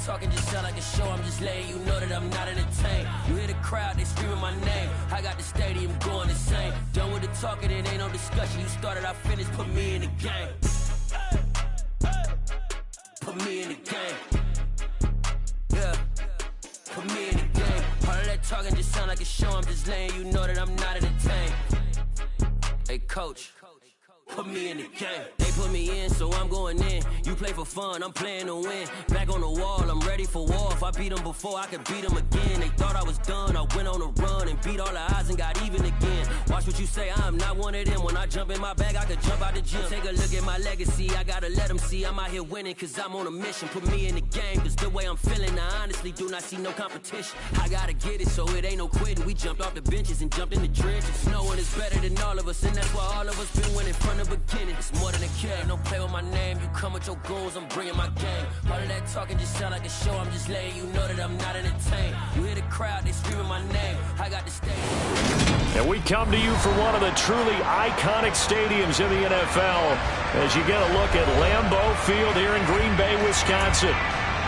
talking just sound like a show. I'm just letting you know that I'm not entertained. You hear the crowd, they screaming my name. I got the stadium going insane. Done with the talking, it ain't no discussion. You started, I finished, put me in the game. Put me in the game. Yeah. Put me in the game. All of that talking just sound like a show. I'm just letting you know that I'm not entertained. Hey, coach. Put me in the game. They put me in, so I'm going in. You play for fun, I'm playing to win. Back on the wall, I'm ready for war. If I beat them before, I could beat them again. They thought I was done, I went on a run and beat all the odds and got even again. Watch what you say, I'm not one of them. When I jump in my bag, I could jump out the gym. Take a look at my legacy, I gotta let them see I'm out here winning, cause I'm on a mission. Put me in the game, cause the way I'm feeling, I honestly do not see no competition. I gotta get it, so it ain't no quitting. We jumped off the benches and jumped in the trenches. No one is better than all of us, and that's why all of us been winning from the beginning. It's more than a game, don't play with my name. You come with your goons, I'm bringing my game. All of that talking just sound like a show. I'm just letting you know that I'm not entertained. You hear the crowd, they screaming my name. I got the stage. And we come to you from one of the truly iconic stadiums in the NFL as you get a look at Lambeau Field here in Green Bay, Wisconsin.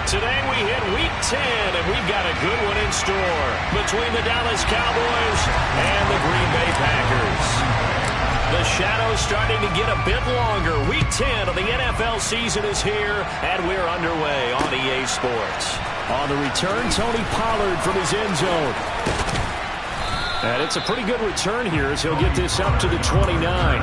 Today we hit Week 10, and we've got a good one in store between the Dallas Cowboys and the Green Bay Packers. The shadow's starting to get a bit longer. Week 10 of the NFL season is here, and we're underway on EA Sports. On the return, Tony Pollard from his end zone. And it's a pretty good return here as he'll get this up to the 29.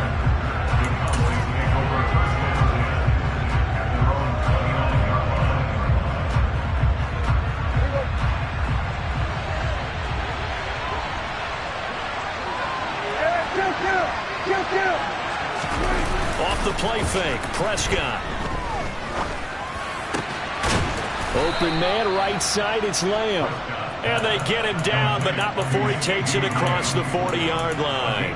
Off the play fake, Prescott. Open man, right side, it's Lamb. And they get him down, but not before he takes it across the 40-yard line.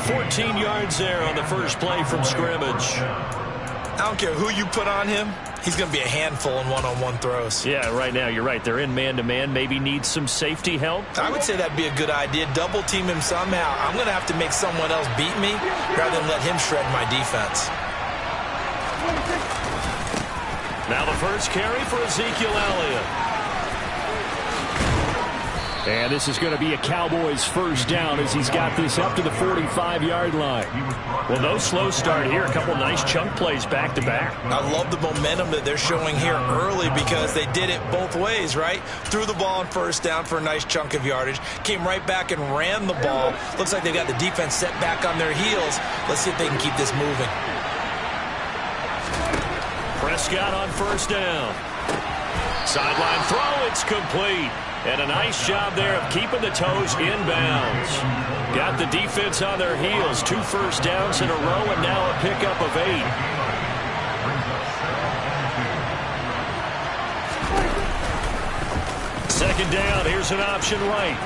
14 yards there on the first play from scrimmage. I don't care who you put on him. He's going to be a handful in one-on-one throws. Yeah, right now, you're right. They're in man-to-man. Maybe need some safety help. I would say that'd be a good idea. Double team him somehow. I'm going to have to make someone else beat me rather than let him shred my defense. Now the first carry for Ezekiel Elliott. And this is going to be a Cowboys first down as he's got this up to the 45-yard line. Well, no slow start here. A couple nice chunk plays back-to-back. I love the momentum that they're showing here early because they did it both ways, right? Threw the ball on first down for a nice chunk of yardage. Came right back and ran the ball. Looks like they've got the defense set back on their heels. Let's see if they can keep this moving. Prescott on first down. Sideline throw, it's complete. And a nice job there of keeping the toes inbounds. Got the defense on their heels. 2 first downs in a row, and now a pickup of 8. Second down, here's an option right.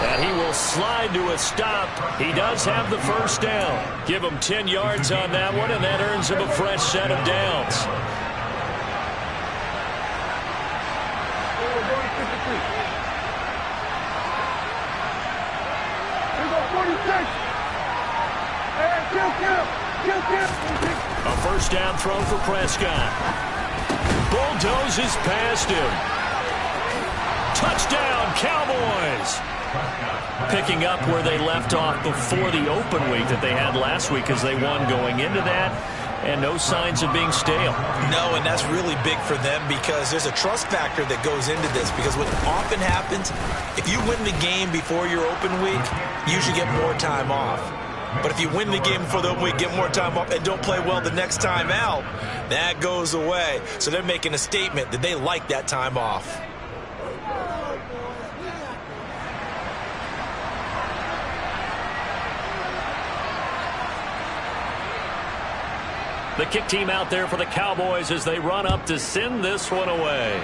And he will slide to a stop. He does have the first down. Give him 10 yards on that one, and that earns him a fresh set of downs. A first down throw for Prescott. Bulldozes past him. Touchdown, Cowboys! Picking up where they left off before the open week that they had last week as they won going into that. And no signs of being stale. No, and that's really big for them because there's a trust factor that goes into this. Because what often happens, if you win the game before your open week, you usually get more time off. But if you win the game before the open week, get more time off, and don't play well the next time out, that goes away. So they're making a statement that they like that time off. The kick team out there for the Cowboys as they run up to send this one away.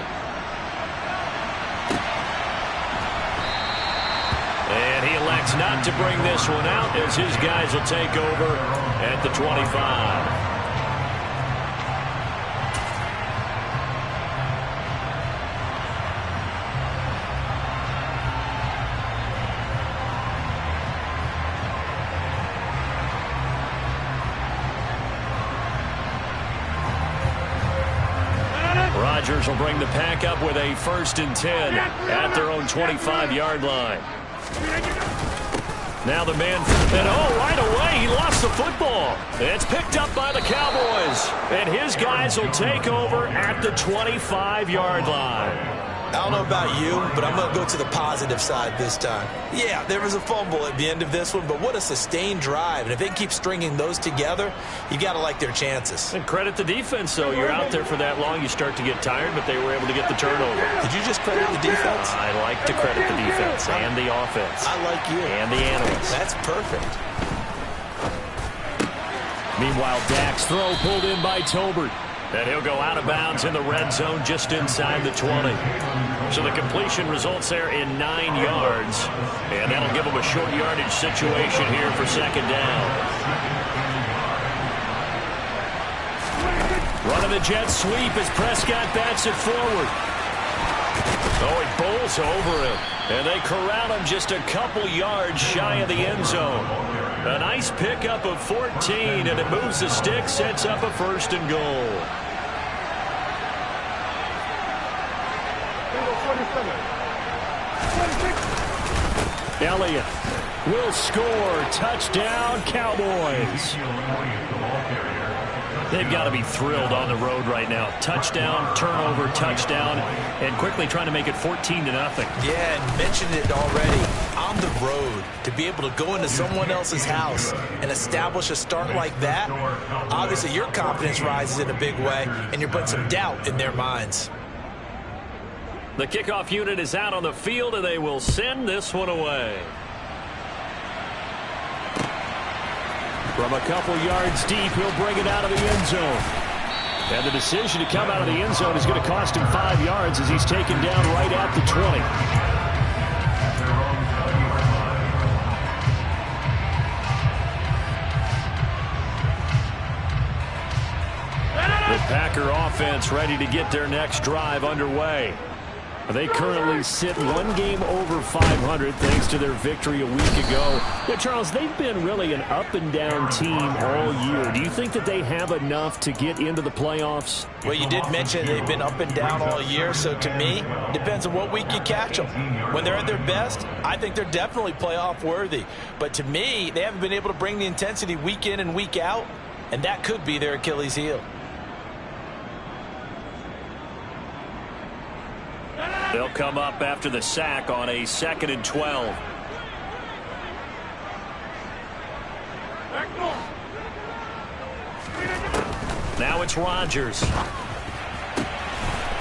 And he elects not to bring this one out as his guys will take over at the 25. Rodgers will bring the pack up with a 1st and 10 at their own 25-yard line. Now the man, and right away, he lost the football. It's picked up by the Cowboys, and his guys will take over at the 25-yard line. I don't know about you, but I'm going to go to the positive side this time. Yeah, there was a fumble at the end of this one, but what a sustained drive. And if they keep stringing those together, you got to like their chances. And credit the defense, though. You're out there for that long, you start to get tired, but they were able to get the turnover. Did you just credit the defense? I like to credit the defense and the offense. I like you. And the analysts. That's perfect. Meanwhile, Dak's throw pulled in by Tolbert. And he'll go out of bounds in the red zone just inside the 20. So the completion results there in 9 yards. And that'll give them a short yardage situation here for 2nd down. Running the jet sweep as Prescott bats it forward. Oh, it bowls over him. And they corral him just a couple yards shy of the end zone. A nice pickup of 14, and it moves the stick, sets up a 1st and goal. Elliott will score. Touchdown, Cowboys. They've got to be thrilled on the road right now. Touchdown, turnover, touchdown, and quickly trying to make it 14-0. Yeah, and mentioned it already. On the road, to be able to go into someone else's house and establish a start like that, obviously your confidence rises in a big way, and you're putting some doubt in their minds. The kickoff unit is out on the field, and they will send this one away. From a couple yards deep, he'll bring it out of the end zone. And the decision to come out of the end zone is going to cost him 5 yards as he's taken down right at the 20. The Packer offense ready to get their next drive underway. They currently sit 1 game over 500 thanks to their victory a week ago. Yeah, Charles, they've been really an up-and-down team all year. Do you think that they have enough to get into the playoffs? Well, you did mention they've been up and down all year, so to me, it depends on what week you catch them. When they're at their best, I think they're definitely playoff worthy. But to me, they haven't been able to bring the intensity week in and week out, and that could be their Achilles heel. They'll come up after the sack on a 2nd and 12. Now it's Rodgers.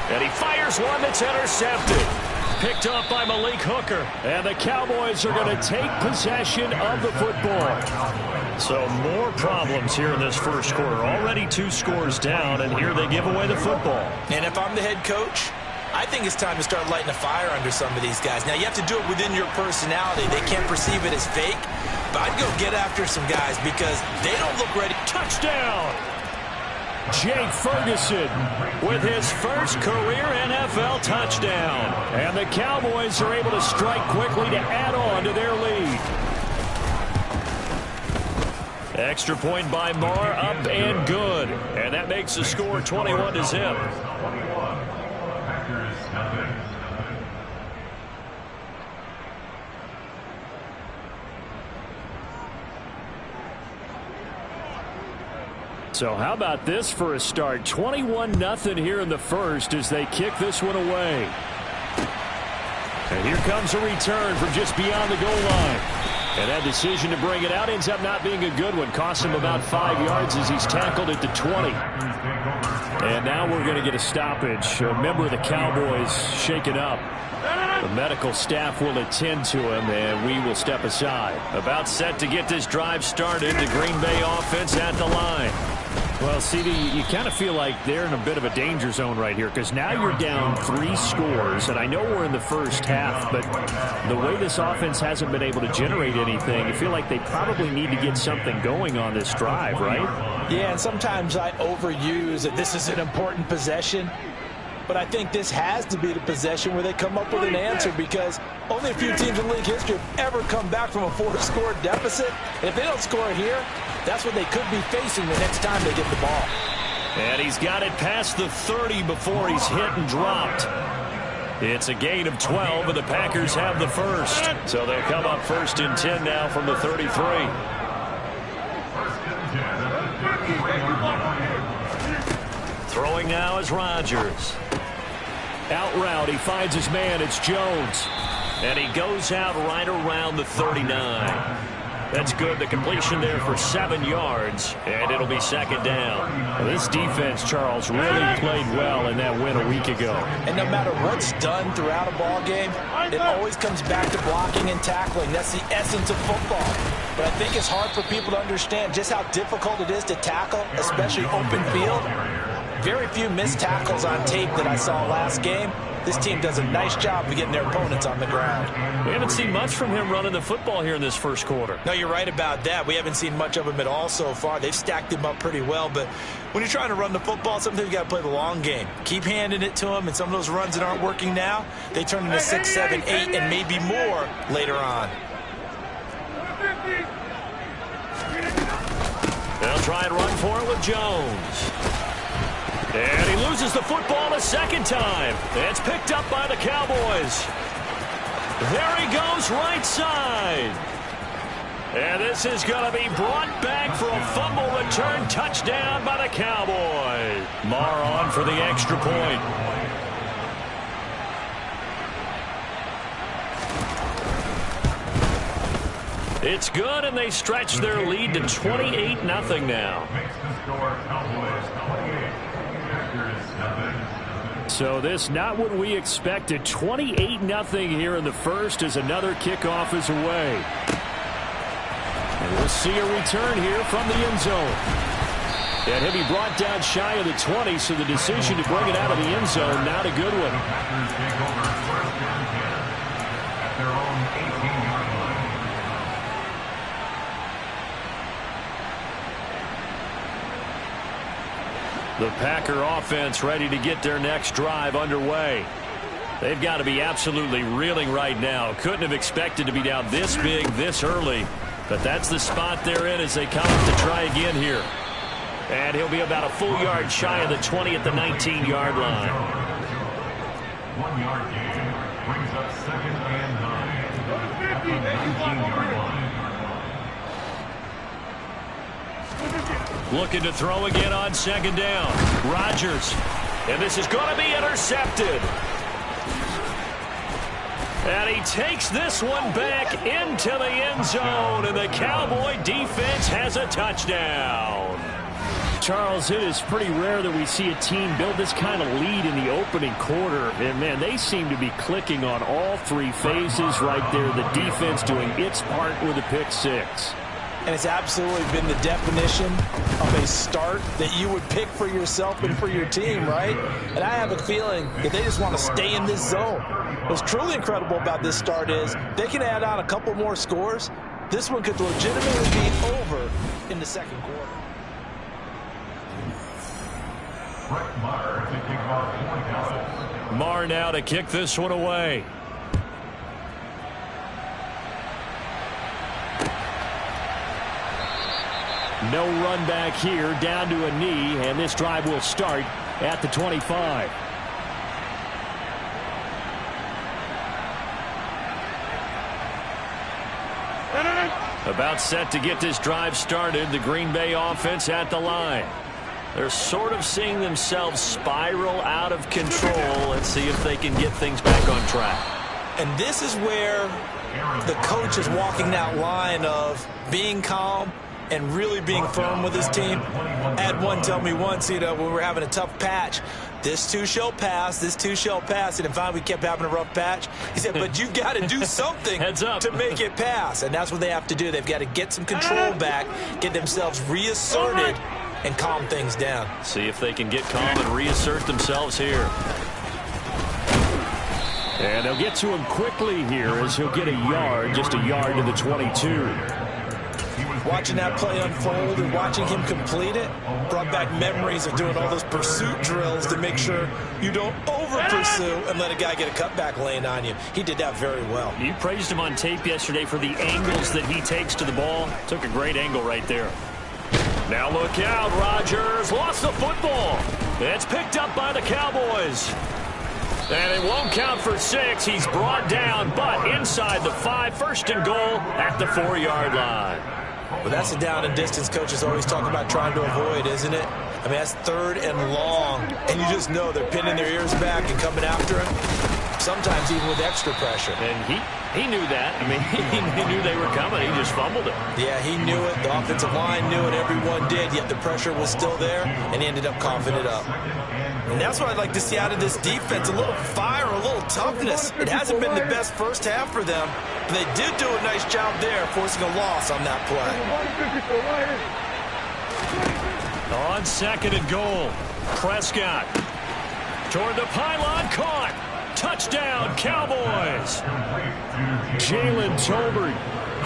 And he fires one that's intercepted. Picked up by Malik Hooker. And the Cowboys are going to take possession of the football. So more problems here in this first quarter. Already 2 scores down, and here they give away the football. And if I'm the head coach, I think it's time to start lighting a fire under some of these guys. Now, you have to do it within your personality. They can't perceive it as fake. But I'd go get after some guys because they don't look ready. Touchdown! Jake Ferguson with his first career NFL touchdown. And the Cowboys are able to strike quickly to add on to their lead. Extra point by Marr, up and good. And that makes the score 21-0. So how about this for a start? 21-0 here in the first as they kick this one away. And here comes a return from just beyond the goal line. And that decision to bring it out ends up not being a good one. Costs him about 5 yards as he's tackled at the 20. And now we're going to get a stoppage. A member of the Cowboys shaken up. The medical staff will attend to him, and we will step aside. About set to get this drive started. The Green Bay offense at the line. Well, CD, you kind of feel like they're in a bit of a danger zone right here because now you're down 3 scores, and I know we're in the first half, but the way this offense hasn't been able to generate anything, you feel like they probably need to get something going on this drive, right? Yeah, and sometimes I overuse that this is an important possession. But I think this has to be the possession where they come up with an answer because only a few teams in league history have ever come back from a 4-score deficit. And if they don't score here, that's what they could be facing the next time they get the ball. And he's got it past the 30 before he's hit and dropped. It's a gain of 12, and the Packers have the first. So they'll come up 1st and 10 now from the 33. Throwing now is Rodgers. Out route, he finds his man. It's Jones. And he goes out right around the 39. That's good. The completion there for 7 yards, and it'll be 2nd down. This defense, Charles, really played well in that win a week ago. And no matter what's done throughout a ball game, it always comes back to blocking and tackling. That's the essence of football. But I think it's hard for people to understand just how difficult it is to tackle, especially open field. Very few missed tackles on tape that I saw last game. This team does a nice job of getting their opponents on the ground. We haven't seen much from him running the football here in this first quarter. No, you're right about that. We haven't seen much of him at all so far. They've stacked him up pretty well, but when you're trying to run the football, sometimes you got to play the long game. Keep handing it to him, and some of those runs that aren't working now, they turn into 6, 7, 8, and maybe more later on. They'll try and run for it with Jones. And he loses the football a second time. It's picked up by the Cowboys. There he goes right side. And this is going to be brought back for a fumble return touchdown by the Cowboys. Marr on for the extra point. It's good, and they stretch their lead to 28-0 now. So this not what we expected. 28-0 here in the first as another kickoff is away. And we'll see a return here from the end zone. And he'll be brought down shy of the 20, so the decision to bring it out of the end zone, not a good one. The Packer offense ready to get their next drive underway. They've got to be absolutely reeling right now. Couldn't have expected to be down this big this early. But that's the spot they're in as they come up to try again here. And he'll be about a full yard shy of the 20 at the 19-yard line. 1 yard gain brings up 2nd and 9 at the 19-yard line. Looking to throw again on 2nd down. Rodgers. And this is going to be intercepted. And he takes this one back into the end zone. And the Cowboy defense has a touchdown. Charles, it is pretty rare that we see a team build this kind of lead in the opening quarter. And, man, they seem to be clicking on all 3 phases right there. The defense doing its part with a pick 6. And it's absolutely been the definition of a start that you would pick for yourself and for your team, right? And I have a feeling that they just want to stay in this zone. What's truly incredible about this start is they can add on a couple more scores. This one could legitimately be over in the 2nd quarter. Marr now to kick this one away. No run back here, down to a knee, and this drive will start at the 25. About set to get this drive started, the Green Bay offense at the line. They're sort of seeing themselves spiral out of control. Let's see if they can get things back on track. And this is where the coach is walking that line of being calm and really being firm with his team. I had one tell me once, when we were having a tough patch, this too shall pass, this too shall pass. And finally we kept having a rough patch. He said, but you've got to do something to make it pass. And that's what they have to do. They've got to get some control back, get themselves reasserted, and calm things down. See if they can get calm and reassert themselves here. And they'll get to him quickly here as he'll get a yard, just a yard to the 22. Watching that play unfold and watching him complete it brought back memories of doing all those pursuit drills to make sure you don't over-pursue and let a guy get a cutback lane on you. He did that very well. You praised him on tape yesterday for the angles that he takes to the ball. Took a great angle right there. Now look out, Rodgers lost the football. It's picked up by the Cowboys. And it won't count for 6. He's brought down, but inside the 5, first and goal at the 4-yard line. Well, that's the down and distance coaches always talk about trying to avoid, isn't it? I mean, that's 3rd and long, and you just know they're pinning their ears back and coming after him, sometimes even with extra pressure. And he knew that. I mean, he knew they were coming. He just fumbled it. Yeah, he knew it. The offensive line knew it. Everyone did, yet the pressure was still there, and he ended up coughing it up. And that's what I'd like to see out of this defense, a little fire, a little toughness. It hasn't been the best first half for them, but they did do a nice job there, forcing a loss on that play. On 2nd and goal, Prescott toward the pylon, caught. Touchdown, Cowboys. Jalen Tolbert,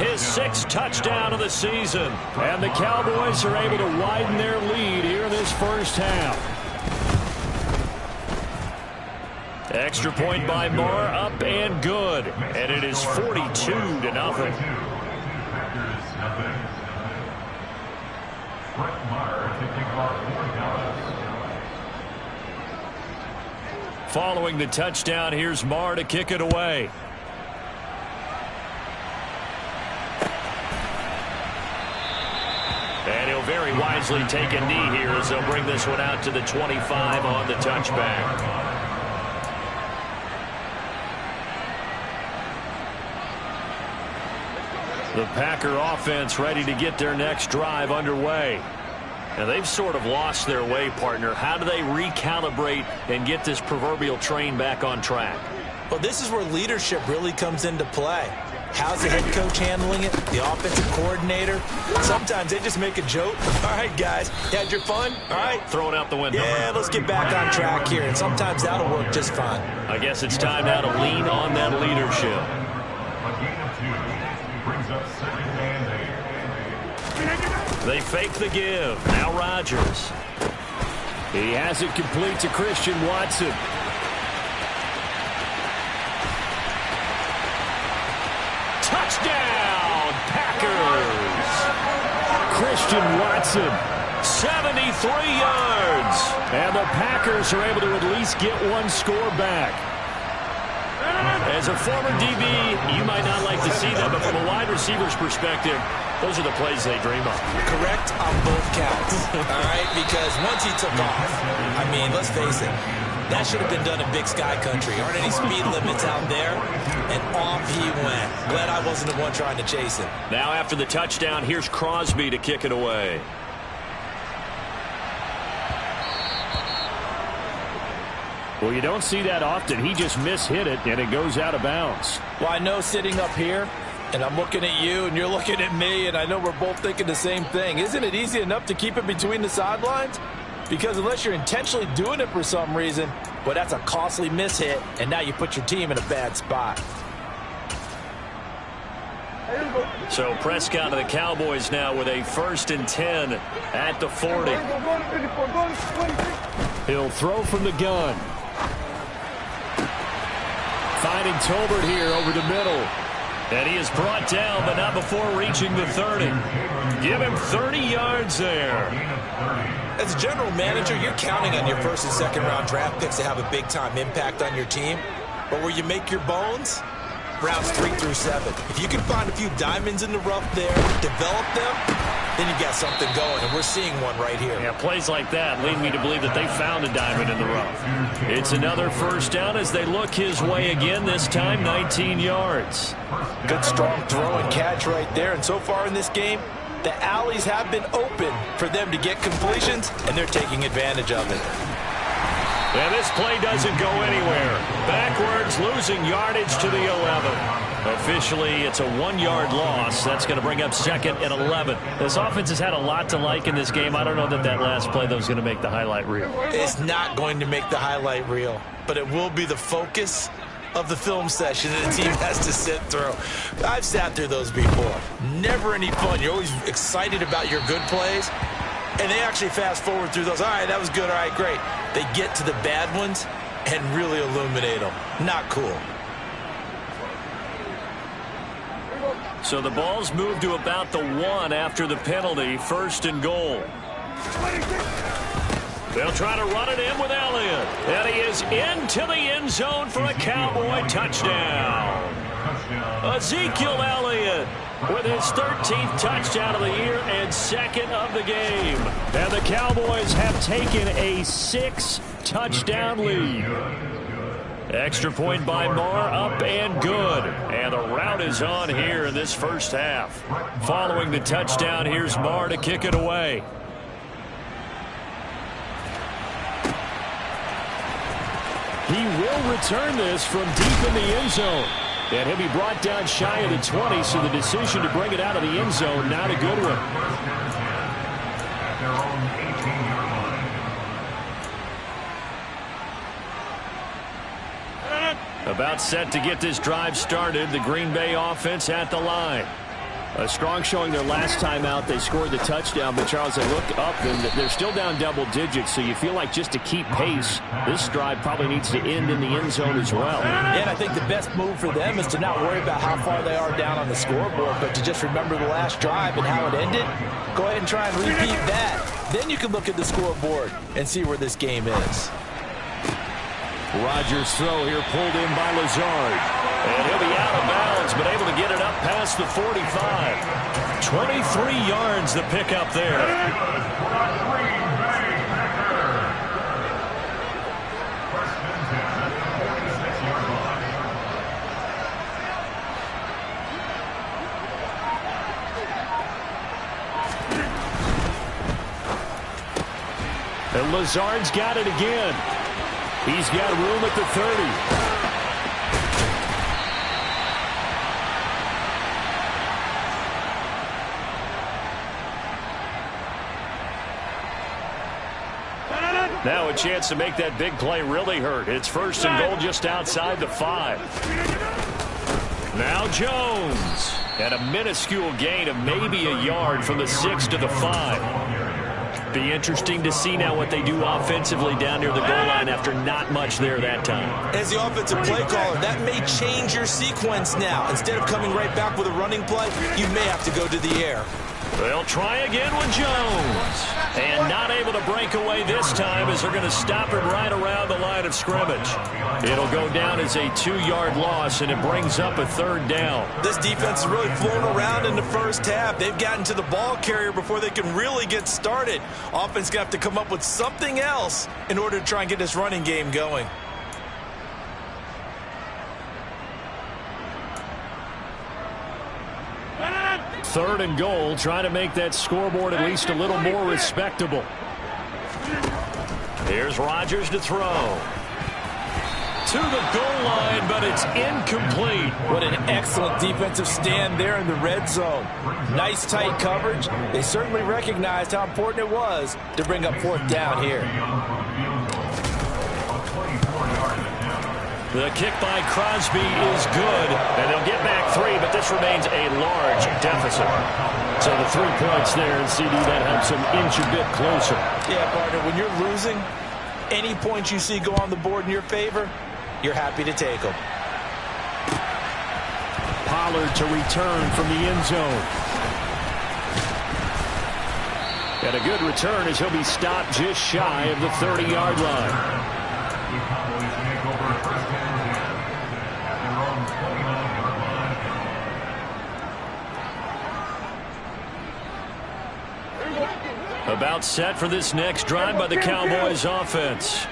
his 6th touchdown of the season. And the Cowboys are able to widen their lead here in this first half. Extra point by Marr, up and good. And it is 42-0. Following the touchdown, here's Marr to kick it away. And he'll very wisely take a knee here as they'll bring this one out to the 25 on the touchback. The Packer offense ready to get their next drive underway. Now, they've sort of lost their way, partner. How do they recalibrate and get this proverbial train back on track? Well, this is where leadership really comes into play. How's the head coach handling it? The offensive coordinator? Sometimes they just make a joke. All right, guys, you had your fun? All right. Throw it out the window. Yeah, let's get back on track here. And sometimes that'll work just fine. I guess it's time now to lean on that leadership. A gain of 2 brings up 2nd and 8. They fake the give. Now Rodgers. He has it complete to Christian Watson. Touchdown, Packers. Christian Watson, 73 yards. And the Packers are able to at least get one score back. As a former DB, you might not like to see that, but from a wide receiver's perspective, those are the plays they dream of. Correct on both counts, all right? Because once he took off, I mean, let's face it, that should have been done in Big Sky Country. Aren't any speed limits out there? And off he went. Glad I wasn't the one trying to chase him. Now after the touchdown, here's Crosby to kick it away. Well, you don't see that often. He just mishit it, and it goes out of bounds. Well, I know sitting up here, and I'm looking at you, and you're looking at me, and I know we're both thinking the same thing. Isn't it easy enough to keep it between the sidelines? Because unless you're intentionally doing it for some reason, well, that's a costly mishit, and now you put your team in a bad spot. So Prescott of the Cowboys now with a 1st and 10 at the 40. He'll throw from the gun. Finding Tolbert here over the middle. And he is brought down, but not before reaching the 30. Give him 30 yards there. As a general manager, you're counting on your 1st and 2nd round draft picks to have a big-time impact on your team. But where you make your bones, rounds 3 through 7. If you can find a few diamonds in the rough there, develop them, then you got something going, and we're seeing one right here. Yeah, plays like that lead me to believe that they found a diamond in the rough. It's another 1st down as they look his way again, this time 19 yards. Good strong throw and catch right there, and so far in this game, the alleys have been open for them to get completions, and they're taking advantage of it. And this play doesn't go anywhere. Backwards, losing yardage to the 11. Officially, it's a 1-yard loss. That's going to bring up 2nd and 11. This offense has had a lot to like in this game. I don't know that last play, though, is going to make the highlight reel. It's not going to make the highlight reel, but it will be the focus of the film session that the team has to sit through. I've sat through those before. Never any fun. You're always excited about your good plays, and they actually fast forward through those. All right, that was good. All right, great. They get to the bad ones and really illuminate them. Not cool. So the ball's moved to about the 1 after the penalty. 1st and goal. They'll try to run it in with Elliott. And he is into the end zone for a Cowboy touchdown. Ezekiel Elliott with his 13th touchdown of the year and second of the game. And the Cowboys have taken a 6-touchdown lead. Extra point by Marr, up and good. And the route is on here in this first half. Following the touchdown, here's Marr to kick it away. He will return this from deep in the end zone. And he'll be brought down shy of the 20, so the decision to bring it out of the end zone, not a good one. At their own 18-yard line. About set to get this drive started, the Green Bay offense at the line. A strong showing their last time out. They scored the touchdown, but Charles, they look up and they're still down double digits, so you feel like just to keep pace, this drive probably needs to end in the end zone as well. And I think the best move for them is to not worry about how far they are down on the scoreboard, but to just remember the last drive and how it ended. Go ahead and try and repeat that. Then you can look at the scoreboard and see where this game is. Rodgers' throw here pulled in by Lazard. And he'll be out of bounds, but able to get it up past the 45. 23 yards the pickup there. And Lazard's got it again. He's got room at the 30. Now a chance to make that big play really hurt. It's first and goal just outside the 5. Now Jones. And a minuscule gain of maybe a yard from the 6 to the 5. Be interesting to see now what they do offensively down near the goal line after not much there that time. As the offensive play caller, that may change your sequence now. Instead of coming right back with a running play, you may have to go to the air. They'll try again with Jones. And not able to break away this time as they're going to stop him right around the line of scrimmage. It'll go down as a 2-yard loss, and it brings up a 3rd down. This defense has really flown around in the first half. They've gotten to the ball carrier before they can really get started. Offense going to have to come up with something else in order to try and get this running game going. Third and goal, trying to make that scoreboard at least a little more respectable. Here's Rodgers to throw. To the goal line, but it's incomplete. What an excellent defensive stand there in the red zone. Nice tight coverage. They certainly recognized how important it was to bring up 4th down here. The kick by Crosby is good, and they'll get back 3, but this remains a large deficit. So the 3 points there, and CD, that helps them inch a bit closer. Yeah, partner, when you're losing, any points you see go on the board in your favor, you're happy to take them. Pollard to return from the end zone. And a good return as he'll be stopped just shy of the 30-yard line. About set for this next drive by the Cowboys offense.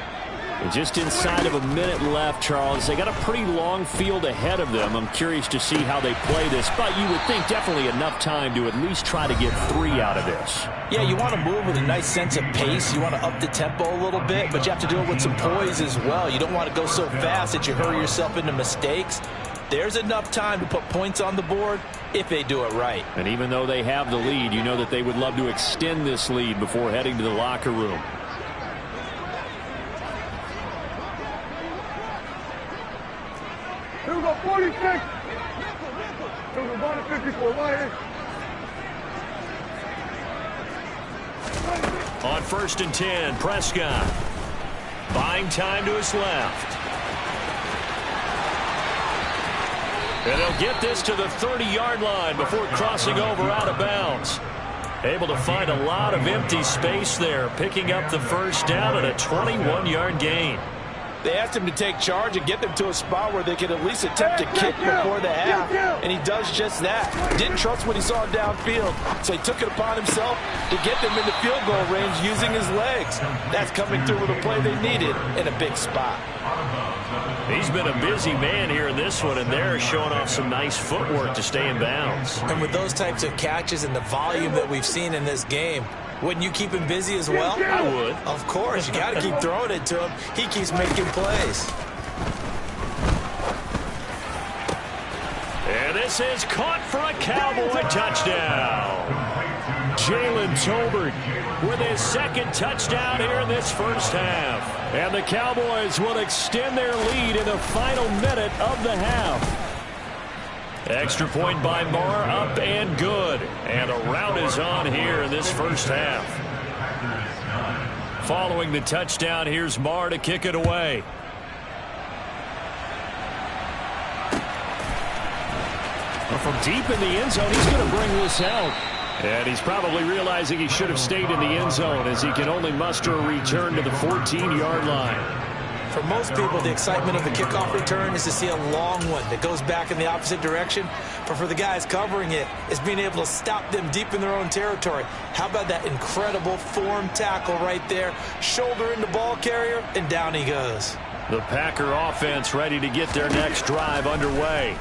Just inside of a minute left, Charles. They got a pretty long field ahead of them. I'm curious to see how they play this, but you would think definitely enough time to at least try to get 3 out of this. Yeah, you want to move with a nice sense of pace. You want to up the tempo a little bit, but you have to do it with some poise as well. You don't want to go so fast that you hurry yourself into mistakes. There's enough time to put points on the board if they do it right. And even though they have the lead, you know that they would love to extend this lead before heading to the locker room. Here we go, 46. Here we go, 54, right here. On 1st and 10, Prescott. Buying time to his left. And they'll get this to the 30-yard line before crossing over out of bounds. Able to find a lot of empty space there, picking up the first down and a 21-yard gain. They asked him to take charge and get them to a spot where they could at least attempt to kick before the half, and he does just that. Didn't trust what he saw downfield, so he took it upon himself to get them into field goal range using his legs. That's coming through with a play they needed in a big spot. He's been a busy man here in this one, and they're showing off some nice footwork to stay in bounds. And with those types of catches and the volume that we've seen in this game, wouldn't you keep him busy as well? I would. Of course. You got to keep throwing it to him. He keeps making plays. And this is caught for a Cowboy touchdown. Jalen Tolbert with his second touchdown here in this first half. And the Cowboys will extend their lead in the final minute of the half. Extra point by Marr, up and good. And a rout is on here in this first half. Following the touchdown, here's Marr to kick it away. From deep in the end zone, he's going to bring this out. And he's probably realizing he should have stayed in the end zone as he can only muster a return to the 14-yard line. For most people, the excitement of the kickoff return is to see a long one that goes back in the opposite direction. But for the guys covering it, it's being able to stop them deep in their own territory. How about that incredible form tackle right there? Shoulder in the ball carrier, and down he goes. The Packer offense ready to get their next drive underway.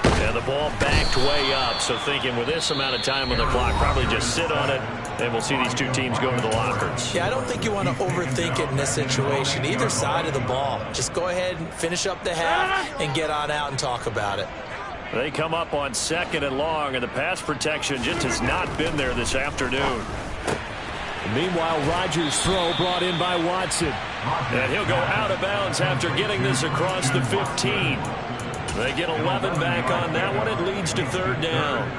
And the ball backed way up, so thinking with this amount of time on the clock, probably just sit on it, and we'll see these two teams go to the lockers. Yeah, I don't think you want to overthink it in this situation. Either side of the ball. Just go ahead and finish up the half and get on out and talk about it. They come up on 2nd and long, and the pass protection just has not been there this afternoon. Meanwhile, Rodgers' throw brought in by Watson. And he'll go out of bounds after getting this across the 15. They get 11 back on that one. It leads to 3rd down.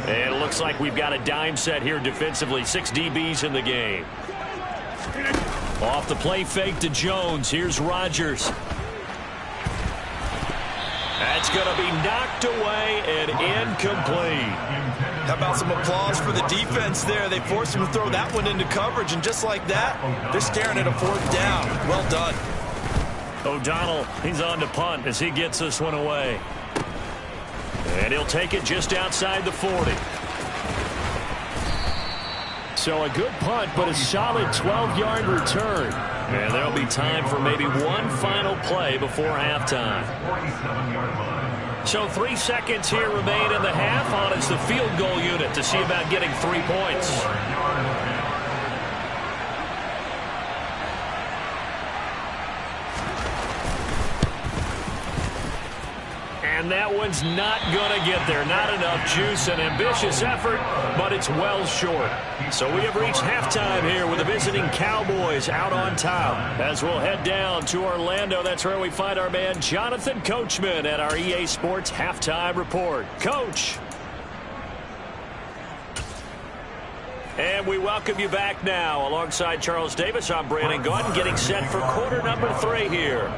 And it looks like we've got a dime set here defensively. 6 DBs in the game. Off the play fake to Jones. Here's Rodgers. That's going to be knocked away and incomplete. How about some applause for the defense there? They forced him to throw that one into coverage, and just like that, they're staring at a 4th down. Well done. O'Donnell, he's on to punt as he gets this one away. And he'll take it just outside the 40. So a good punt, but a solid 12-yard return. And there'll be time for maybe one final play before halftime. So 3 seconds here remain in the half. On is the field goal unit to see about getting 3 points. And that one's not going to get there. Not enough juice. An ambitious effort, but it's well short. So we have reached halftime here with the visiting Cowboys out on top. As we'll head down to Orlando, that's where we find our man Jonathan Coachman at our EA Sports Halftime Report. Coach. And we welcome you back now. Alongside Charles Davis, I'm Brandon Gaudin, getting set for quarter number 3 here.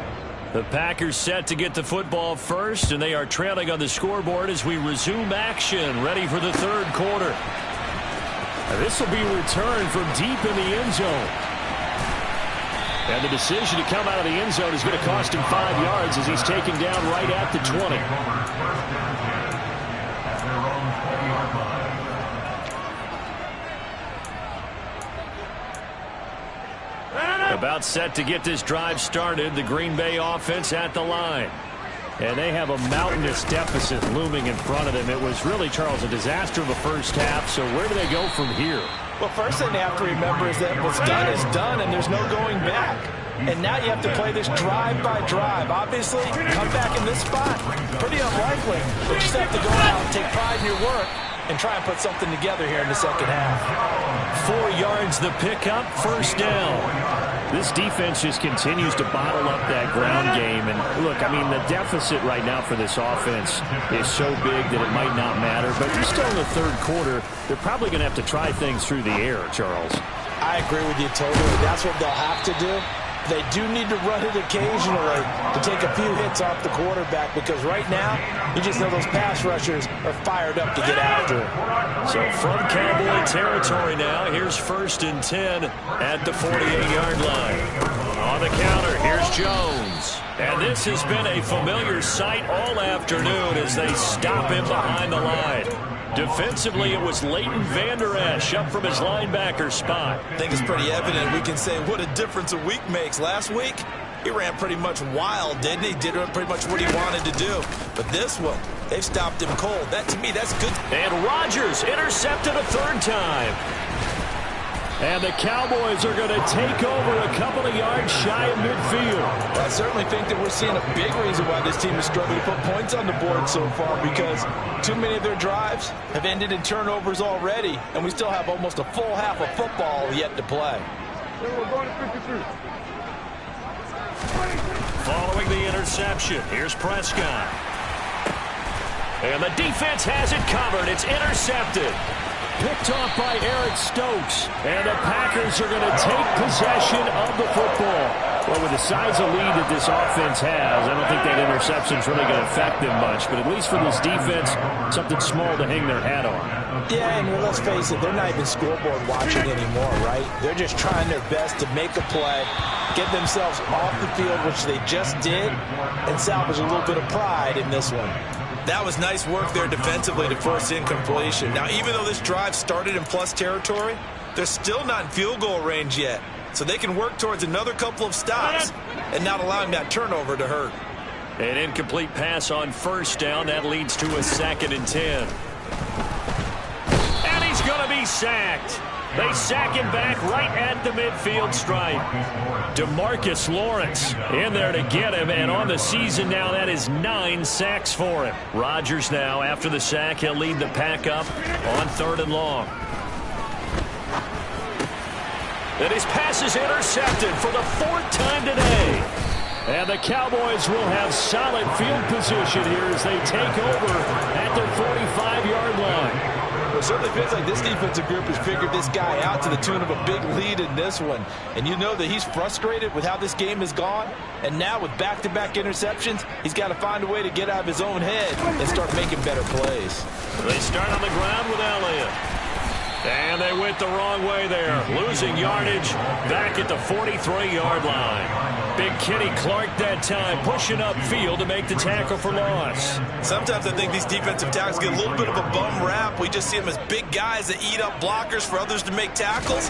The Packers set to get the football first, and they are trailing on the scoreboard as we resume action, ready for the 3rd quarter. This will be returned from deep in the end zone. And the decision to come out of the end zone is going to cost him 5 yards as he's taken down right at the 20. About set to get this drive started, the Green Bay offense at the line. And they have a mountainous deficit looming in front of them. It was really, Charles, a disaster of the first half, so where do they go from here? Well, first thing they have to remember is that what's done is done, and there's no going back. And now you have to play this drive by drive. Obviously, come back in this spot, pretty unlikely. But you just have to go out and take pride in your work and try and put something together here in the second half. 4 yards the pickup, 1st down. This defense just continues to bottle up that ground game. And look, I mean, the deficit right now for this offense is so big that it might not matter. But you're still in the 3rd quarter. They're probably going to have to try things through the air, Charles. I agree with you totally. That's what they'll have to do. They do need to run it occasionally to take a few hits off the quarterback, because right now, you just know those pass rushers are fired up to get after it. So from Cowboy territory now, here's 1st and 10 at the 48-yard line. On the counter, here's Jones. And this has been a familiar sight all afternoon as they stop him behind the line. Defensively, it was Leighton Vander Esch up from his linebacker spot. I think it's pretty evident. We can say what a difference a week makes. Last week, he ran pretty much wild, didn't he? Did pretty much what he wanted to do. But this one, they've stopped him cold. That, to me, that's good. And Rodgers intercepted a 3rd time. And the Cowboys are going to take over a couple of yards shy of midfield. I certainly think that we're seeing a big reason why this team is struggling to put points on the board so far, because too many of their drives have ended in turnovers already, and we still have almost a full half of football yet to play. Following the interception, here's Prescott. And the defense has it covered. It's intercepted. Picked off by Eric Stokes. And the Packers are going to take possession of the football. Well, with the size of lead that this offense has, I don't think that interception's really going to affect them much. But at least for this defense, something small to hang their hat on. Yeah, and let's face it, they're not even scoreboard watching anymore, right? They're just trying their best to make a play, get themselves off the field, which they just did, and salvage a little bit of pride in this one. That was nice work there defensively to force incompletion. Now, even though this drive started in plus territory, they're still not in field goal range yet. So they can work towards another couple of stops and not allowing that turnover to hurt. An incomplete pass on 1st down. That leads to a 2nd and 10. And he's going to be sacked. They sack him back right at the midfield stripe. DeMarcus Lawrence in there to get him, and on the season now, that is 9 sacks for him. Rodgers now, after the sack, he'll lead the pack up on 3rd and long. And his pass is intercepted for the 4th time today. And the Cowboys will have solid field position here as they take over at their 45-yard line. It certainly feels like this defensive group has figured this guy out to the tune of a big lead in this one. And you know that he's frustrated with how this game has gone. And now with back-to-back interceptions, he's got to find a way to get out of his own head and start making better plays. They start on the ground with Elliott. And they went the wrong way there. Losing yardage back at the 43-yard line. Big Kenny Clark that time pushing upfield to make the tackle for loss. Sometimes I think these defensive tackles get a little bit of a bum rap. We just see them as big guys that eat up blockers for others to make tackles.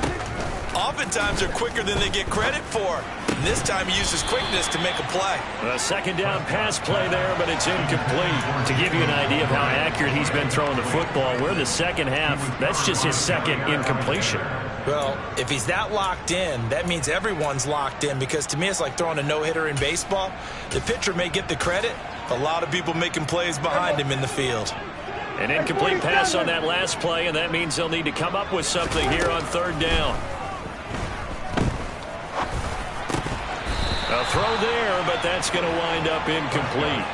Oftentimes they're quicker than they get credit for. And this time he uses quickness to make a play. A 2nd down pass play there, but it's incomplete. To give you an idea of how accurate he's been throwing the football, we're in the 2nd half. That's just his 2nd incompletion. Well, if he's that locked in, that means everyone's locked in, because to me it's like throwing a no-hitter in baseball. The pitcher may get the credit, a lot of people making plays behind him in the field. An incomplete pass on that last play, and that means they'll need to come up with something here on 3rd down. A throw there, but that's going to wind up incomplete.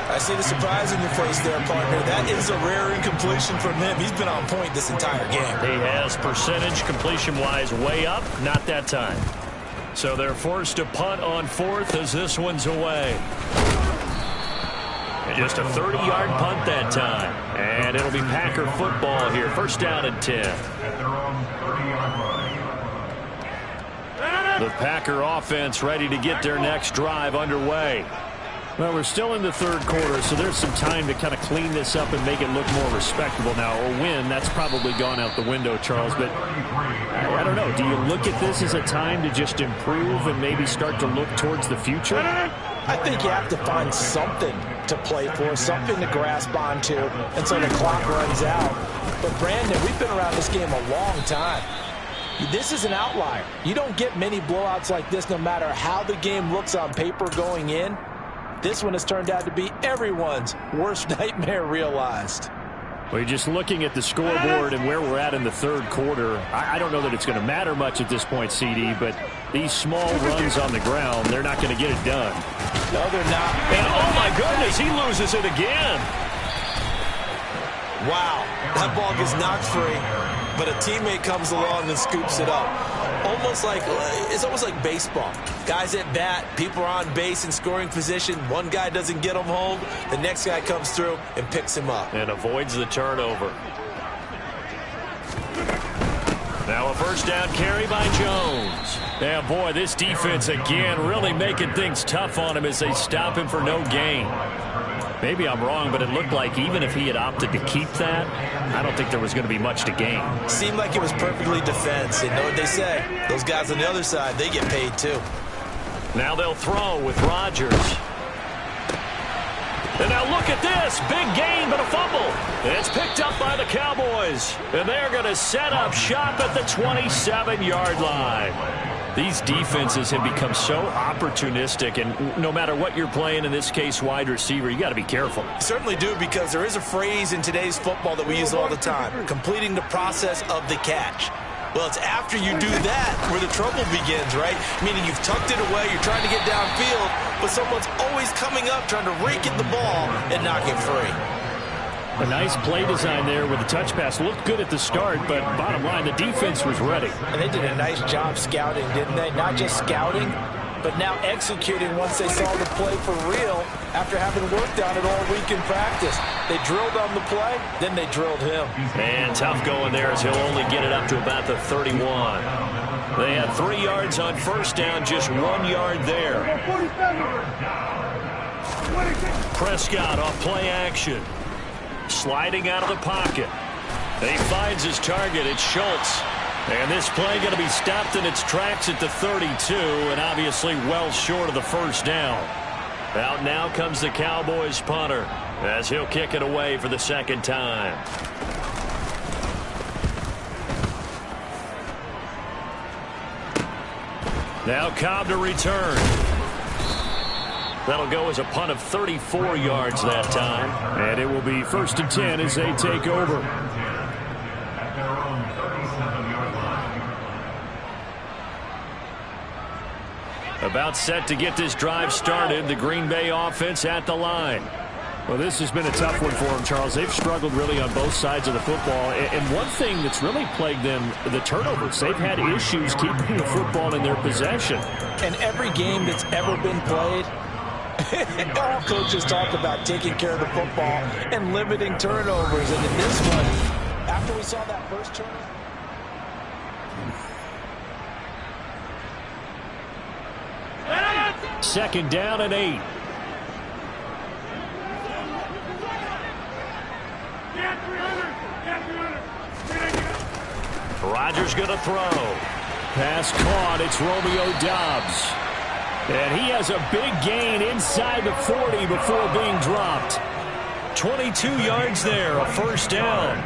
I see the surprise in your face there, partner. That is a rare incompletion from him. He's been on point this entire game. He has percentage completion-wise way up, not that time. So they're forced to punt on 4th as this one's away. And just a 30-yard punt that time. And it'll be Packer football here. 1st down and 10. The Packer offense ready to get their next drive underway. Well, we're still in the 3rd quarter, so there's some time to kind of clean this up and make it look more respectable now. A win, that's probably gone out the window, Charles. But I don't know. Do you look at this as a time to just improve and maybe start to look towards the future? I think you have to find something to play for, something to grasp onto until the clock runs out. But, Brandon, we've been around this game a long time. This is an outlier. You don't get many blowouts like this no matter how the game looks on paper going in. This one has turned out to be everyone's worst nightmare realized. Well, you're just looking at the scoreboard and where we're at in the 3rd quarter. I don't know that it's going to matter much at this point, CD, but these small runs on the ground, they're not going to get it done. No, they're not. And, oh, my goodness, he loses it again. Wow, that ball gets knocked free, but a teammate comes along and scoops it up. It's almost like baseball. Guys at bat, people are on base in scoring position. One guy doesn't get him home. The next guy comes through and picks him up. And avoids the turnover. Now a first down carry by Jones. Yeah, boy, this defense again really making things tough on him as they stop him for no gain. Maybe I'm wrong, but it looked like even if he had opted to keep that, I don't think there was going to be much to gain. Seemed like it was perfectly defense. You know what they say. Those guys on the other side, they get paid too. Now they'll throw with Rodgers. And now look at this. Big gain, but a fumble. It's picked up by the Cowboys. And they're going to set up shop at the 27-yard line. These defenses have become so opportunistic, and no matter what you're playing, in this case wide receiver, you got to be careful. You certainly do, because there is a phrase in today's football that we use all the time, completing the process of the catch. Well, it's after you do that where the trouble begins, right? Meaning you've tucked it away, you're trying to get downfield, but someone's always coming up trying to rake at the ball and knock it free. A nice play design there with the touch pass. Looked good at the start, but bottom line, the defense was ready. And they did a nice job scouting, didn't they? Not just scouting, but now executing once they saw the play for real after having worked on it all week in practice. They drilled on the play, then they drilled him. And tough going there as he'll only get it up to about the 31. They had 3 yards on first down, just 1 yard there. Prescott off play action. Sliding out of the pocket. He finds his target. It's Schultz. And this play going to be stopped in its tracks at the 32, and obviously well short of the first down. Out now comes the Cowboys punter as he'll kick it away for the second time. Now Cobb to return. That'll go as a punt of 34 yards that time. And it will be 1st and 10 as they take over. About set to get this drive started. The Green Bay offense at the line. Well, this has been a tough one for them, Charles. They've struggled really on both sides of the football. And one thing that's really plagued them, the turnovers. They've had issues keeping the football in their possession. And every game that's ever been played, all coaches talk about taking care of the football and limiting turnovers. And in this one, after we saw that first turnover. Second down and 8. Rodgers going to throw. Pass caught. It's Romeo Doubs. And he has a big gain inside the 40 before being dropped. 22 yards there, a first down.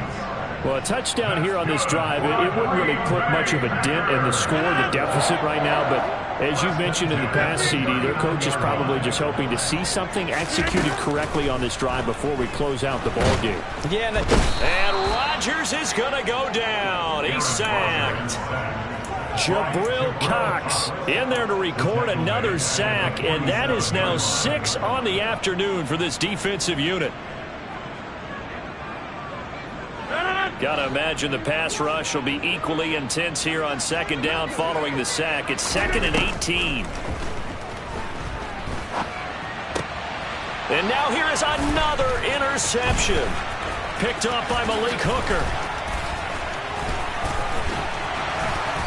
Well, a touchdown here on this drive, it wouldn't really put much of a dent in the score, the deficit right now. But as you mentioned in the past, CD, their coach is probably just hoping to see something executed correctly on this drive before we close out the ball game. Yeah, and Rodgers is going to go down. He's sacked. Jabril Cox in there to record another sack, and that is now 6 on the afternoon for this defensive unit. Got to imagine the pass rush will be equally intense here on second down following the sack. It's 2nd and 18. And now here is another interception. Picked off by Malik Hooker.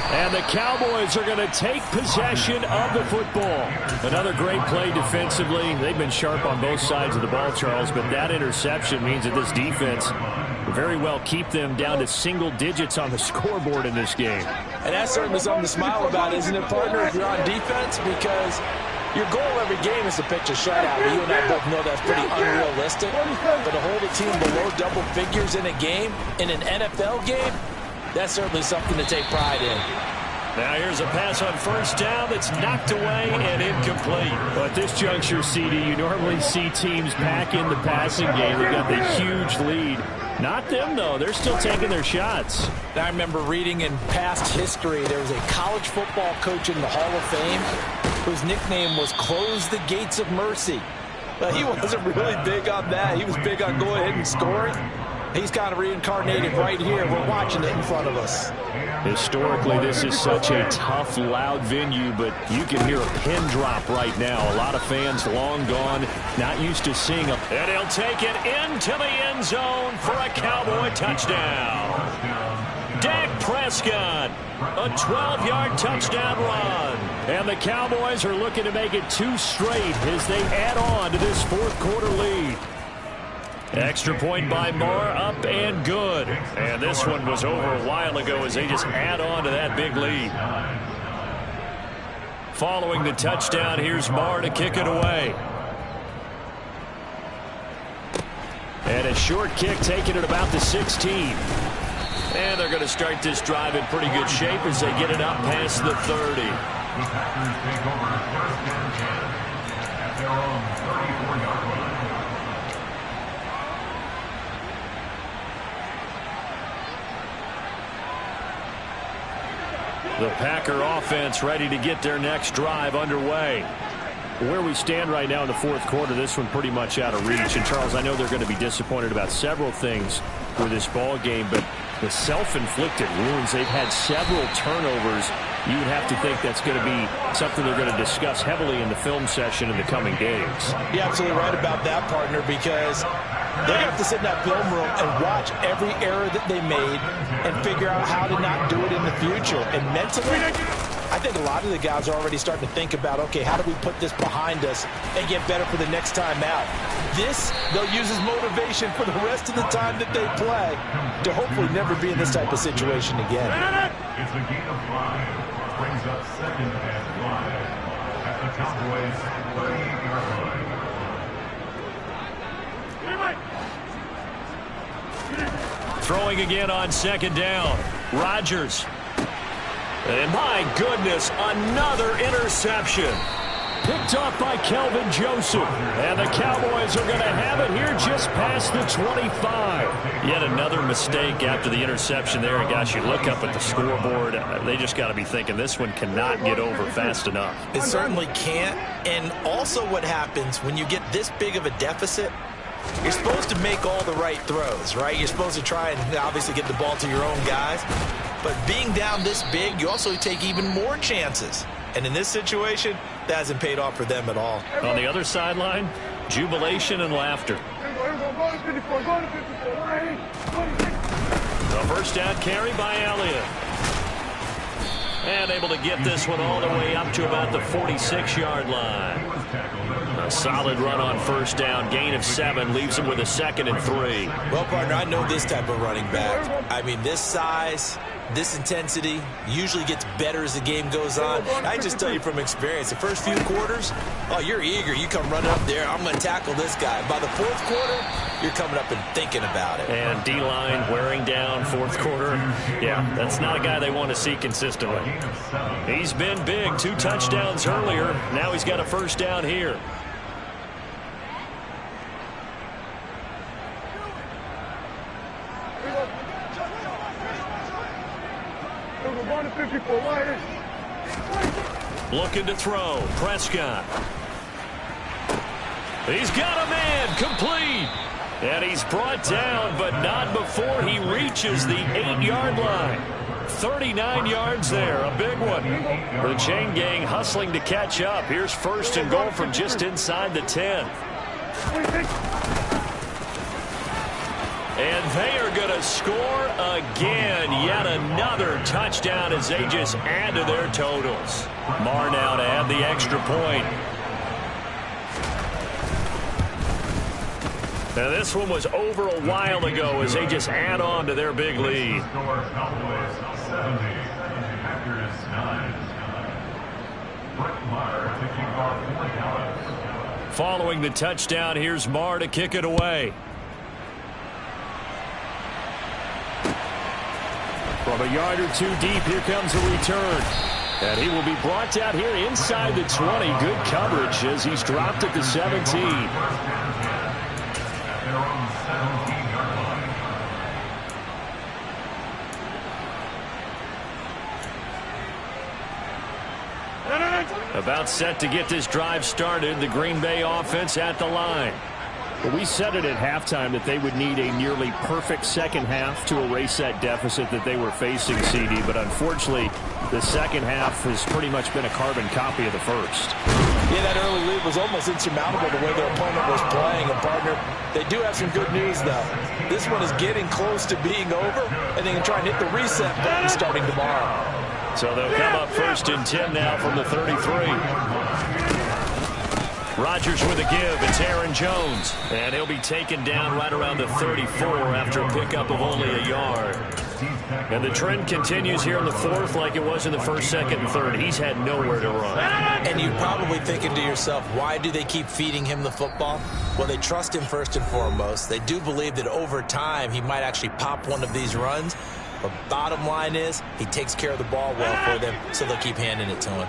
And the Cowboys are going to take possession of the football. Another great play defensively. They've been sharp on both sides of the ball, Charles, but that interception means that this defense will very well keep them down to single digits on the scoreboard in this game. And that's certainly something to smile about, isn't it, partner, if you're on defense? Because your goal every game is to pitch a shutout. You and I both know that's pretty unrealistic. But to hold a team below double figures in a game, in an NFL game, that's certainly something to take pride in. Now here's a pass on first down that's knocked away and incomplete. Well, at this juncture, CD, you normally see teams pack in the passing game. They've got the huge lead. Not them, though. They're still taking their shots. I remember reading in past history, there was a college football coach in the Hall of Fame whose nickname was Close the Gates of Mercy. But he wasn't really big on that. He was big on going ahead and scoring. He's kind of reincarnated right here. We're watching it in front of us. Historically, this is such a tough, loud venue, but you can hear a pin drop right now. A lot of fans long gone, not used to seeing them. And he'll take it into the end zone for a Cowboy touchdown. Dak Prescott, a 12-yard touchdown run. And the Cowboys are looking to make it 2 straight as they add on to this fourth quarter lead. Extra point by Marr, up and good. And this one was over a while ago as they just add on to that big lead. Following the touchdown, here's Marr to kick it away. And a short kick taken at about the 16. And they're going to start this drive in pretty good shape as they get it up past the 30. The Packers take over 1st and 10 at their own 34-yard line. The Packer offense ready to get their next drive underway. Where we stand right now in the fourth quarter, this one pretty much out of reach. And, Charles, I know they're going to be disappointed about several things with this ball game, but the self-inflicted wounds, they've had several turnovers. You would have to think that's going to be something they're going to discuss heavily in the film session in the coming days. You're absolutely right about that, partner, because they're going to have to sit in that film room and watch every error that they made and figure out how to not do it in the future. And mentally, I think a lot of the guys are already starting to think about, okay, how do we put this behind us and get better for the next time out? This, they'll use as motivation for the rest of the time that they play to hopefully never be in this type of situation again. It's a gain of 5. Brings up 2nd and 5 at the Cowboys' 38-yard line. Throwing again on 2nd down. Rodgers. And my goodness, another interception. Picked off by Kelvin Joseph. And the Cowboys are going to have it here just past the 25. Yet another mistake after the interception there. And gosh, you look up at the scoreboard, they just got to be thinking this one cannot get over fast enough. It certainly can't. And also what happens when you get this big of a deficit, you're supposed to make all the right throws, right? You're supposed to try and obviously get the ball to your own guys. But being down this big, you also take even more chances. And in this situation, that hasn't paid off for them at all. On the other sideline, jubilation and laughter. The first down carry by Elliott. And able to get this one all the way up to about the 46-yard line. A solid run on first down. Gain of 7 leaves him with a 2nd and 3. Well, partner, I know this type of running back. I mean, this size, this intensity usually gets better as the game goes on. I just tell you from experience, the first few quarters, oh, you're eager. You come running up there. I'm going to tackle this guy. By the fourth quarter, you're coming up and thinking about it. And D-line wearing down fourth quarter. Yeah, that's not a guy they want to see consistently. He's been big. 2 touchdowns earlier. Now he's got a first down here. Looking to throw. Prescott. He's got a man. Complete. And he's brought down, but not before he reaches the 8-yard line. 39 yards there. A big one. The chain gang hustling to catch up. Here's 1st and goal from just inside the 10. And they are going to score again. Yet another touchdown as they just add to their totals. Marr now to add the extra point. Now this one was over a while ago as they just add on to their big lead. Cowboys 70, Packers 9. Brett Maher taking off 4 yards. Following the touchdown, here's Marr to kick it away. From a yard or 2 deep, here comes a return. And he will be brought down here inside the 20. Good coverage as he's dropped at the 17. About set to get this drive started. The Green Bay offense at the line. We said it at halftime that they would need a nearly perfect second half to erase that deficit that they were facing, CD. But unfortunately, the second half has pretty much been a carbon copy of the first. Yeah, that early lead was almost insurmountable the way their opponent was playing. And, partner, they do have some good news, though. This one is getting close to being over, and they can try and hit the reset button starting tomorrow. So they'll come up 1st and 10 now from the 33. Rodgers with a give. It's Aaron Jones. And he'll be taken down right around the 34 after a pickup of only a yard. And the trend continues here in the 4th like it was in the 1st, 2nd, and 3rd. He's had nowhere to run. And you're probably thinking to yourself, why do they keep feeding him the football? Well, they trust him first and foremost. They do believe that over time he might actually pop one of these runs. But bottom line is he takes care of the ball well for them, so they'll keep handing it to him.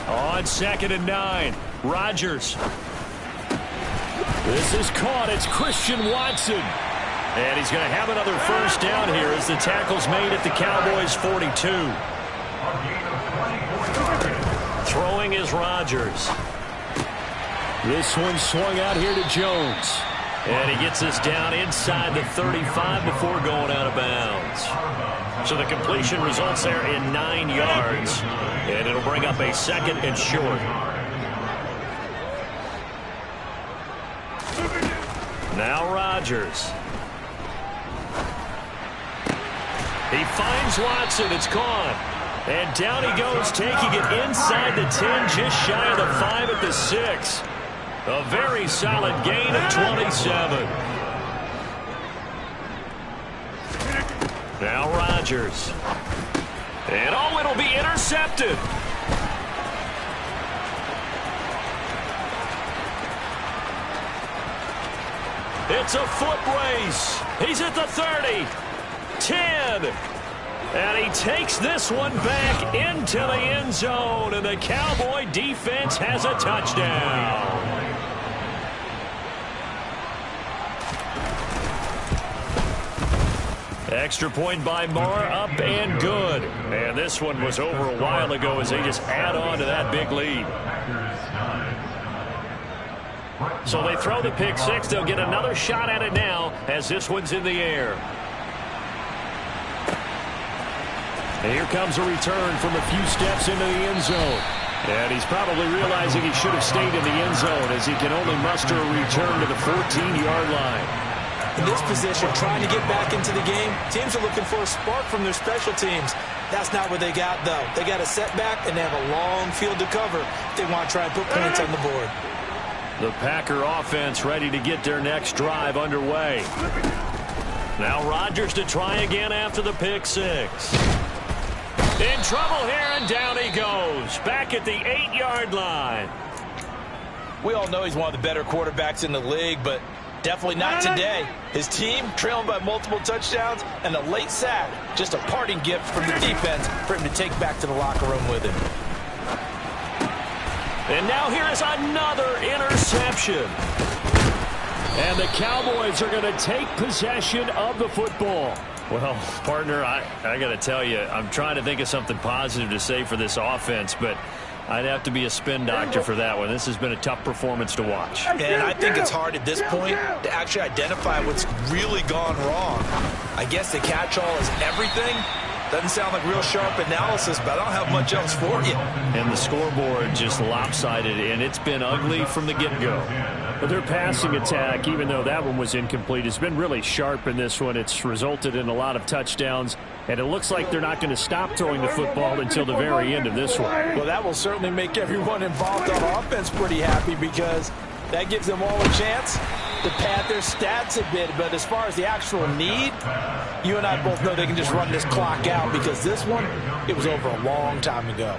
On 2nd and 9, Rodgers. This is caught. It's Christian Watson. And he's going to have another first down here as the tackle's made at the Cowboys' 42. Throwing is Rodgers. This one swung out here to Jones. And he gets this down inside the 35 before going out of bounds. So the completion results there in 9 yards. And it'll bring up a 2nd and short. Now Rodgers. He finds Watson. It's gone. And down he goes, taking it inside the 10, just shy of the 5 at the 6. A very solid gain of 27. Now Rodgers. And oh, it'll be intercepted. It's a foot race. He's at the 30, 10, and he takes this one back into the end zone, and the Cowboy defense has a touchdown. Extra point by Marr, up and good. And this one was over a while ago as they just add on to that big lead. So they throw the pick 6. They'll get another shot at it now as this one's in the air. And here comes a return from a few steps into the end zone. And he's probably realizing he should have stayed in the end zone as he can only muster a return to the 14-yard line. In this position, trying to get back into the game, teams are looking for a spark from their special teams. That's not what they got, though. They got a setback, and they have a long field to cover if they want to try and put points on the board. The Packer offense ready to get their next drive underway. Now Rodgers to try again after the pick 6. In trouble here, and down he goes. Back at the 8-yard line. We all know he's one of the better quarterbacks in the league, but definitely not today. His team trailing by multiple touchdowns and a late sack. Just a parting gift from the defense for him to take back to the locker room with him. And now here is another interception. And the Cowboys are going to take possession of the football. Well, partner, I got to tell you, I'm trying to think of something positive to say for this offense, but I'd have to be a spin doctor for that one. This has been a tough performance to watch. And I think it's hard at this point to actually identify what's really gone wrong. I guess the catch-all is everything. Doesn't sound like real sharp analysis, but I don't have much else for you. And the scoreboard just lopsided, and it's been ugly from the get-go. But their passing attack, even though that one was incomplete, has been really sharp in this one. It's resulted in a lot of touchdowns, and it looks like they're not going to stop throwing the football until the very end of this one. Well, that will certainly make everyone involved on offense pretty happy because that gives them all a chance to pad their stats a bit. But as far as the actual need, you and I both know they can just run this clock out because this one, it was over a long time ago.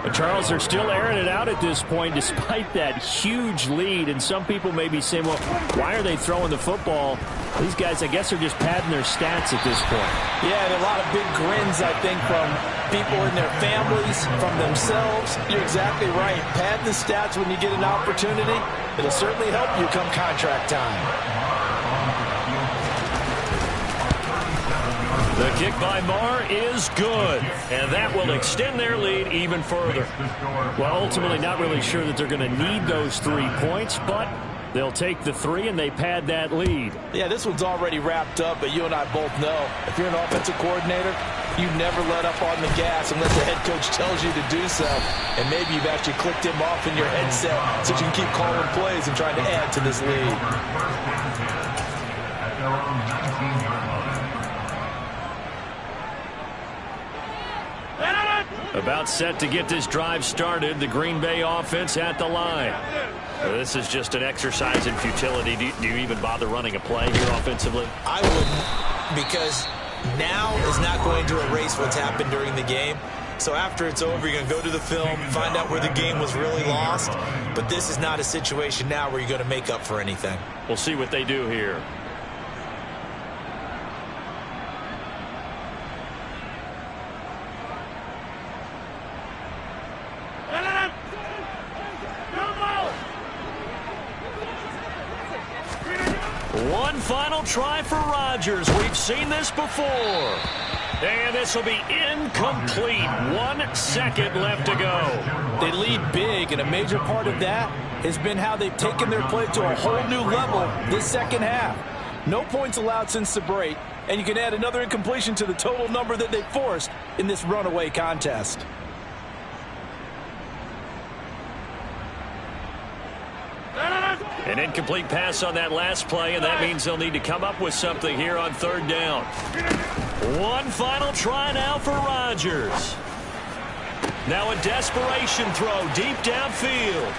But Charles, they're still airing it out at this point despite that huge lead. And some people may be saying, well, why are they throwing the football? These guys, I guess, are just padding their stats at this point. Yeah, and a lot of big grins, I think, from people in their families, from themselves. You're exactly right. Pad the stats when you get an opportunity. It'll certainly help you come contract time. The kick by Marr is good, and that will extend their lead even further. Well, ultimately not really sure that they're going to need those 3 points, but they'll take the 3 and they pad that lead. Yeah, this one's already wrapped up, but you and I both know if you're an offensive coordinator, you never let up on the gas unless the head coach tells you to do so. And maybe you've actually clicked him off in your headset so you can keep calling plays and trying to add to this lead. About set to get this drive started, the Green Bay offense at the line. This is just an exercise in futility. Do you even bother running a play here offensively? I wouldn't, because now is not going to erase what's happened during the game. So after it's over, you're going to go to the film, find out where the game was really lost. But this is not a situation now where you're going to make up for anything. We'll see what they do here. One final try for Rodgers. We've seen this before. And this will be incomplete. 1 second left to go. They lead big, and a major part of that has been how they've taken their play to a whole new level this second half. No points allowed since the break, and you can add another incompletion to the total number that they forced in this runaway contest. An incomplete pass on that last play, and that means they'll need to come up with something here on 3rd down. One final try now for Rodgers. Now a desperation throw deep downfield.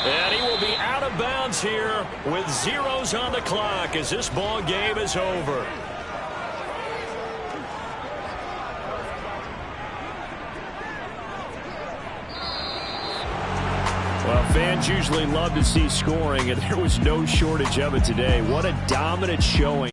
And he will be out of bounds here with zeros on the clock as this ball game is over. Well, fans usually love to see scoring, and there was no shortage of it today. What a dominant showing